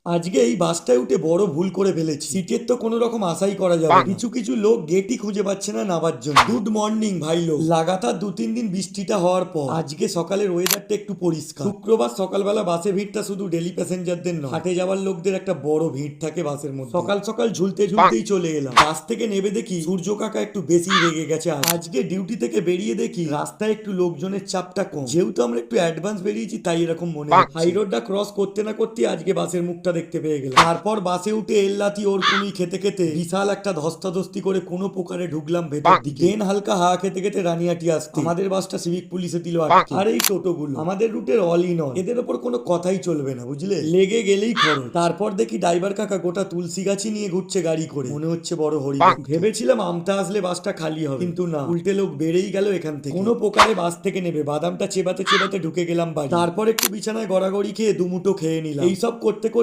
আজকে এই বাসটায় উঠে বড় ভুল করে ফেলেছি। সিটের তো কোনো রকম আশাই করা যাবে না। কিছু কিছু লোক গেটই খুঁজে পাচ্ছে না নামার জন্য। গুড মর্নিং ভাই লোক। লাগাতার 2-3 দিন বৃষ্টিটা হওয়ার পর আজকে সকালের ওয়েদারটা একটু পরিষ্কার। শুক্রবার সকালবেলা বাসে ভিড়টা শুধু ডেলি প্যাসেঞ্জারদের নয়, হাটে যাওয়ার লোকদের একটা বড় ভিড় থাকে বাসের মধ্যে। সকাল সকাল ঝুলতে ঝুলতেই চলে এলাম। বাস থেকে নেমে দেখি সূর্য কাকা একটু বেশি রেগে গেছে। আজকে ডিউটি থেকে বেরিয়ে দেখি রাস্তায় একটু লোকজনের চাপটা কম। যেহেতু আমরা একটু অ্যাডভান্স বেরিয়েছি তাই এরকম মনে হয়। হাই রোডটা ক্রস করতে না করতে আজকে বাসের মুখটা দেখতে পেয়ে গেলাম। তারপর বাসে উঠে এল্লাতি ওর কুনি খেতে খেতে বিশাল একটা ধস্তাধস্তি করে কোনো প্রকারে ঢুকলাম ভেতর দিকে। ট্রেন হালকা হাওয়া খেতে খেতে রানিয়াটি আসতে আমাদের বাসটা সিভিক পুলিশে দিল আটকে। আর এই টোটোগুলো আমাদের রুটের অলই নয়, এদের ওপর কোনো কথাই চলবে না, বুঝলে? লেগে গেলেই খরচ। তারপর দেখি ড্রাইভার কাকা গোটা তুলসী গাছি নিয়ে ঘুরছে গাড়ি করে, মনে হচ্ছে বড় হরি। ভেবেছিলাম আমটা আসলে বাসটা খালি হবে, কিন্তু না, উল্টে লোক বেড়েই গেল এখান থেকে। কোনো প্রকারে বাস থেকে নেবে বাদামটা চেবাতে চেবাতে ঢুকে গেলাম বাড়ি। তারপর একটু বিছানায় গড়াগড়ি খেয়ে দুমুটো খেয়ে নিলাম। এইসব করতে করতে